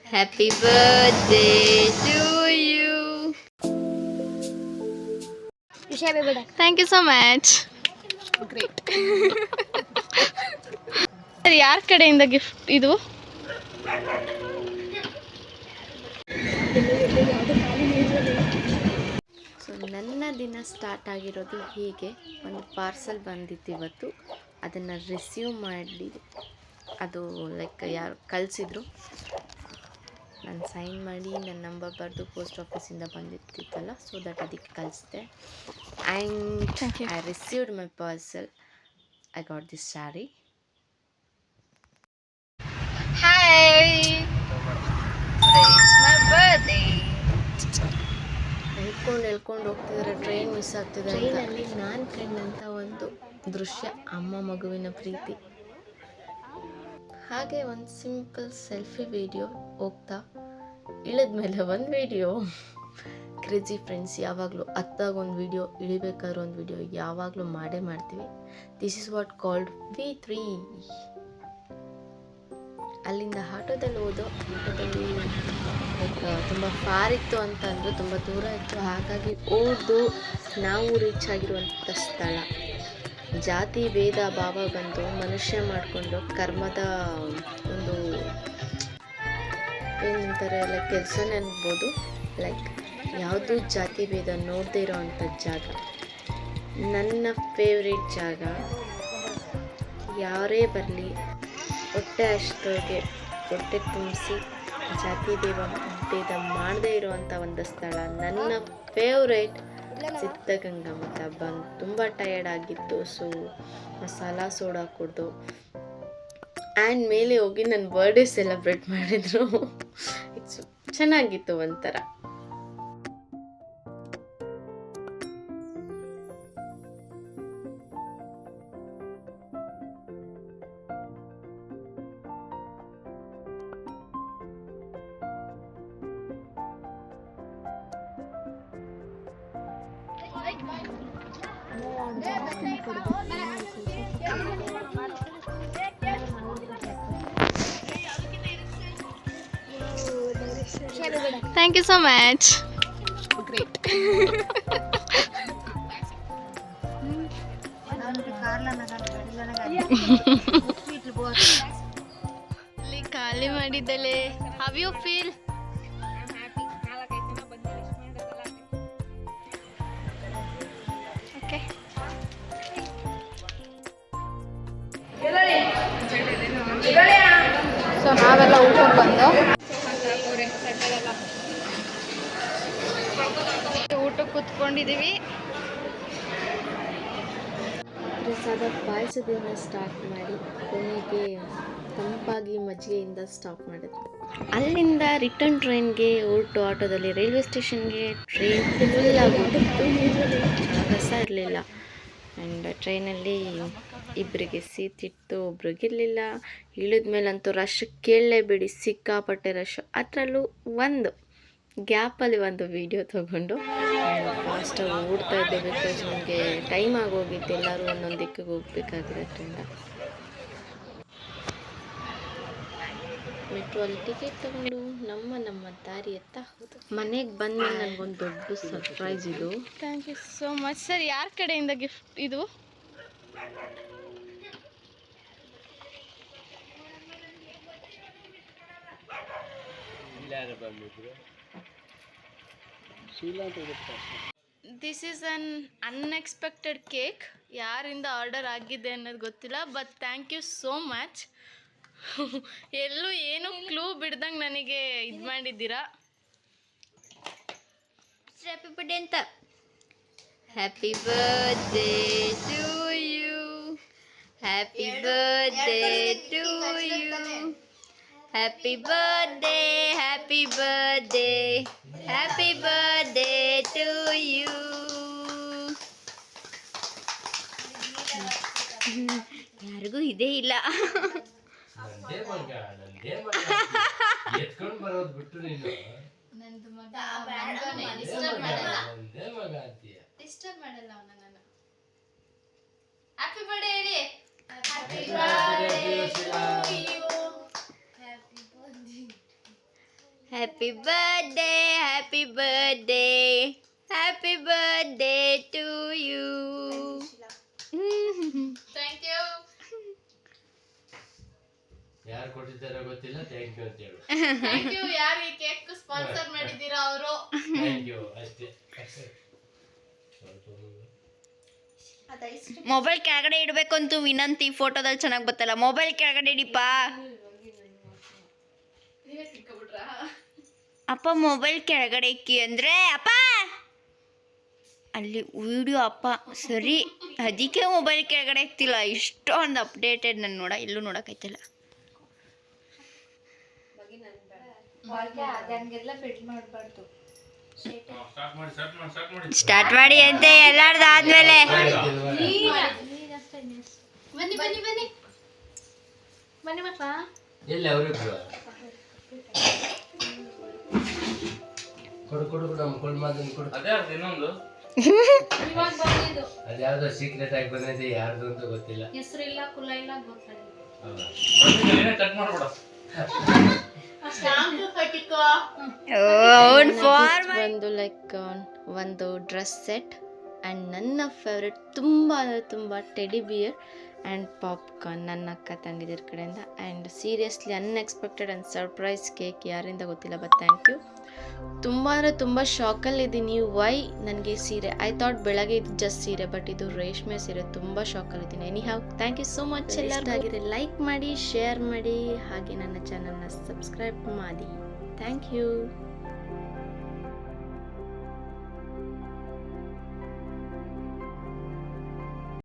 Happy birthday to you. Thank you so much. Great. ಯಾರ ಕಡೆಯಿಂದ gift ಇದು? So ನನ್ನ ದಿನ ಸ್ಟಾರ್ಟ್ ಆಗಿರೋದು ಹೀಗೆ. ಒಂದು ಪಾರ್ಸಲ್ ಬಂದಿತ್ತು ಇವತ್ತು, ಅದನ್ನು ರಿಸೀವ್ ಮಾಡಿ ಅದು ಲೈಕ್ ಯಾರು ಕಳಿಸಿದ್ರು, ನಾನು ಸೈನ್ ಮಾಡಿ ನನ್ನ ನಂಬರ್ ಬರೆದು ಪೋಸ್ಟ್ ಆಫೀಸಿಂದ ಬಂದಿತ್ತಿತ್ತಲ್ಲ, ಸೊ ದಟ್ ಅದಕ್ಕೆ ಕಳಿಸಿದೆ. And I received my parcel. I got this saree. Hi, it's my birthday. ಹೇಳ್ಕೊಂಡು ಹೋಗ್ತಿದ್ದಾರೆ, ಟ್ರೈನ್ ಮಿಸ್ ಆಗ್ತಿದೆ. ಟ್ರೈನಲ್ಲಿ ನಾನು ಕಂಡಂಥ ಒಂದು ದೃಶ್ಯ, ಅಮ್ಮ ಮಗುವಿನ ಪ್ರೀತಿ. ಹಾಗೆ ಒಂದು ಸಿಂಪಲ್ ಸೆಲ್ಫಿ ವಿಡಿಯೋ ಹೋಗ್ತಾ ಇಳಿದ್ಮೇಲೆ ಒಂದು ವಿಡಿಯೋ. ಕ್ರೇಜಿ ಫ್ರೆಂಡ್ಸ್, ಯಾವಾಗಲೂ ಹತ್ತಾಗ ಒಂದು ವಿಡಿಯೋ, ಇಳಿಬೇಕಾದ್ರೆ ಒಂದು ವಿಡಿಯೋ ಯಾವಾಗಲೂ ಮಾಡೇ ಮಾಡ್ತೀವಿ. This is what called V3. ಅಲ್ಲಿಂದ ಆಟೋದಲ್ಲಿ ಆಟೋದಲ್ಲಿ ಲೈಕ್ ತುಂಬ ಫಾರ್ ಇತ್ತು ಅಂತ ಅಂದರು, ತುಂಬ ದೂರ ಇತ್ತು. ಹಾಗಾಗಿ ಓದು ನಾವು ರೀಚ್ ಆಗಿರುವಂಥ ಸ್ಥಳ. ಜಾತಿ ಭೇದ ಭಾವ ಬಂದು ಮನುಷ್ಯ ಮಾಡಿಕೊಂಡು ಕರ್ಮದ ಒಂದು ಏನಂತಾರೆ ಲೈಕ್ ಕೆಲಸನೇ ಅನ್ಬೋದು. ಲೈಕ್ ಯಾವುದೂ ಜಾತಿ ಭೇದ ನೋಡದೇ ಇರೋ ಅಂಥ ಜಾಗ, ನನ್ನ ಫೇವ್ರೇಟ್ ಜಾಗ. ಯಾರೇ ಬರಲಿ ಹೊಟ್ಟೆ ಅಷ್ಟೋಗೆ ಹೊಟ್ಟೆ ತುಂಬಿಸಿ ಜಾತಿ ಭೇದ ಮಾಡದೇ ಇರುವಂಥ ಒಂದು ಸ್ಥಳ, ನನ್ನ ಫೇವ್ರೇಟ್ ಸಿದ್ಧಗಂಗಾ ಮಠ. ಬಂದು ತುಂಬ ಟಯರ್ಡ್ ಆಗಿತ್ತು, ಸೊ ಮಸಾಲ ಸೋಡಾ ಕುಡ್ದು ಆ್ಯಂಡ್ ಮೇಲೆ ಹೋಗಿ ನನ್ನ ಬರ್ಡೇ ಸೆಲೆಬ್ರೇಟ್ ಮಾಡಿದರು. ಇಟ್ಸ್ ಚೆನ್ನಾಗಿತ್ತು ಒಂಥರ. Thank you so much. Great. ಇಲ್ಲಿ ಖಾಲಿ ಮಾಡಿದ್ದಲೆ. How you feel? Okay. So ನಾವೆಲ್ಲ ಊಟಕ್ಕೆ ಬಂದು ಊಟಕ್ಕೆ ಕೂತ್ಕೊಂಡಿದ್ದೀವಿ. ಪ್ರಸಾದ ಪಾಯಸದಿಂದ ಸ್ಟಾರ್ಟ್ ಮಾಡಿ ಕೊನೆಗೆ ತಂಪಾಗಿ ಮಜ್ಜಿಗೆಯಿಂದ ಸ್ಟಾಪ್ ಮಾಡಿದ್ರು. ಅಲ್ಲಿಂದ ರಿಟರ್ನ್ ಟ್ರೈನ್ಗೆ ಹೊರಟು ಆಟೋದಲ್ಲಿ ರೈಲ್ವೆ ಸ್ಟೇಷನ್ಗೆ. ಟ್ರೈನ್ ಫುಲ್ ಆಗಿಬಿಟ್ಟಿತ್ತು, ಜಾಗ ಸಹ ಇರಲಿಲ್ಲ. ಆ್ಯಂಡ್ ಟ್ರೈನಲ್ಲಿ ಇಬ್ಬರಿಗೆ ಸೀಟಿತ್ತು, ಒಬ್ರಿಗಿರಲಿಲ್ಲ. ಇಳಿದ ಮೇಲಂತೂ ರಶ್ ಕೇಳಲೇಬೇಡಿ, ಸಿಕ್ಕಾಪಟ್ಟೆ ರಶ್. ಅದರಲ್ಲೂ ಒಂದು ಗ್ಯಾಪಲ್ಲಿ ಒಂದು ವಿಡಿಯೋ ತೊಗೊಂಡು ಫಾಸ್ಟಾಗಿ ಓಡ್ತಾ ಇದ್ದೆ, ಬಿಕಾಸ್ ನಮಗೆ ಟೈಮ್ ಆಗೋಗಿತ್ತು, ಎಲ್ಲರೂ ಒಂದೊಂದು ದಿಕ್ಕಿಗೆ ಹೋಗ್ಬೇಕಾಗಿರೋದ್ರಿಂದ. ಮೆಟ್ರೋ ಅಲ್ಲಿ ಟಿಕೆಟ್ ತಗೊಂಡು ನಮ್ಮ ದಾರಿ ಎತ್ತ ಹೋದು. ಮನೆಗೆ ಬಂದಮೇಲೆ ನನಗೊಂದು ದೊಡ್ಡ ಸರ್ಪ್ರೈಸ್ ಇದು. Thank you so much sir. ಯಾರ ಕಡೆಯಿಂದ ಗಿಫ್ಟ್ ಇದು? This is an unexpected cake. ಯಾರಿಂದ ಆರ್ಡರ್ ಆಗಿದೆ ಅನ್ನೋದು ಗೊತ್ತಿಲ್ಲ, but thank you so much. ಎಲ್ಲೂ ಏನು ಕ್ಲೂ ಬಿಡ್ದಂಗೆ ನನಗೆ ಇದು ಮಾಡಿದ್ದೀರಾ. ಹ್ಯಾಪಿ ಬರ್ಡೇ ಅಂತ. Happy birthday to you, happy birthday to you, happy birthday, happy birthday, happy birthday to you. ಯಾರಿಗೂ ಇದೇ ಇಲ್ಲ. ನಂದು ಮಗ ಡಿಸ್ಟರ್ಬ್ ಮಾಡಲ್ಲ ಅವನ. ನಾನು ಹ್ಯಾಪಿ ಬರ್ಡೇ ಹೇಳಿ. Happy birthday to you, happy birthday. Happy birthday happy birthday happy birthday to you. Thank you. ಯಾರು ಕೊಟ್ಟಿದ್ದಾರೋ ಗೊತ್ತಿಲ್ಲ, ಥ್ಯಾಂಕ್ ಯು ಅಂತ ಹೇಳು. ಥ್ಯಾಂಕ್ ಯು ಯಾರು ಈ ಕೇಕ್ ಸ್ಪಾನ್ಸರ್ ಮಾಡಿದ್ದೀರಾ ಅವರು. ಥ್ಯಾಂಕ್ ಯು ಅಷ್ಟೇ. ಮೊಬೈಲ್ ಕೆಳಗಡೆ ಇಡಬೇಕು ಅಂತೂ ವಿನಂತಿ. ಫೋಟೋದಲ್ಲಿ ಚೆನ್ನಾಗಿ ಬರ್ತಲ್ಲ, ಮೊಬೈಲ್ ಕೆಳಗಡೆ ಇಡಿಪ್ಪ. ನೀವೇ ತಿಳ್ಕೊಬಿಟ್ರಾ? ಅಪ್ಪ ಮೊಬೈಲ್ ಕೆಳಗಡೆ ಇಕ್ಕಿ ಅಂದರೆ ಅಪ್ಪ ಅಲ್ಲಿ ವಿಡಿಯೋ ಅಪ್ಪ ಸರಿ, ಅದಕ್ಕೆ ಮೊಬೈಲ್ ಕೆಳಗಡೆ ಇಕ್ತಿಲ್ಲ. ಇಷ್ಟೊಂದು ಅಪ್ಡೇಟೆಡ್ ನಾನು ಎಲ್ಲೂ ನೋಡೋಕ್ಕೈತಿಲ್ಲ. ಸ್ಟಾರ್ಟ್ ಮಾಡಿ ಅಂತೆ ಎಲ್ಲಾರ್ದು ಆದ್ಮೇಲೆ. ಬನ್ನಿ ಬನ್ನಿ ಬನ್ನಿ ಬನ್ನಿ ಮಕ್ಕಳ. ಎಲ್ಲಿ ಅವರಿಬ್ರು? ಕೊಡು ಕೊಡು ಕೊಡು, ನಮ್ಮ ಕೊಡು ಮಾದನ್ ಕೊಡು. ಅದೇ ಅದು ಇನ್ನೊಂದು ಇವಾಗ ಬಂದಿದ್ದು ಅದ್ಯಾವುದೋ ಸೀಕ್ರೆಟ್ ಆಗಿ ಬಂದಿದೆ, ಯಾರ್ದು ಅಂತ ಗೊತ್ತಿಲ್ಲ. ಹೆಸರು ಇಲ್ಲ ಕುಲ ಇಲ್ಲ ಗೊತ್ತಾಗಿಲ್ಲ. ಹೌದಾ? ಏನೇ ಕಟ್ ಮಾಡ್ಬಿಡ. ಬಂದು ಲೈಕ್ ಒಂದು ಡ್ರೆಸ್ ಸೆಟ್ ಆ್ಯಂಡ್ ನನ್ನ ಫೇವ್ರೆಟ್ ತುಂಬ ಅಂದರೆ ತುಂಬ ಟೆಡಿ ಬಿಯರ್ ಆ್ಯಂಡ್ ಪಾಪ್ಕಾರ್ನ್ ನನ್ನ ಅಕ್ಕ ತಂಗಿದಿರ ಕಡೆಯಿಂದ. And seriously unexpected and surprise cake, ಯಾರಿಂದ ಗೊತ್ತಿಲ್ಲ, ಬಟ್ ಥ್ಯಾಂಕ್ ಯು. ತುಂಬ ಅಂದರೆ ತುಂಬ ಶಾಕಲ್ಲಿದ್ದೀನಿ. ವೈ ನನಗೆ ಸೀರೆ ಐ ಥಾಟ್ ಬೆಳಗ್ಗೆ ಇದು ಜಸ್ಟ್ ಸೀರೆ, ಬಟ್ ಇದು ರೇಷ್ಮೆ ಸೀರೆ. ತುಂಬ ಶಾಕಲ್ಲಿದ್ದೀನಿ. Any have thank you so much. ಎಲ್ಲರಿಗಾಗಿರಿ ಲೈಕ್ ಮಾಡಿ, ಶೇರ್ ಮಾಡಿ, ಹಾಗೆ ನನ್ನ ಚಾನಲ್ನ ಸಬ್ಸ್ಕ್ರೈಬ್ ಮಾಡಿ. Thank you.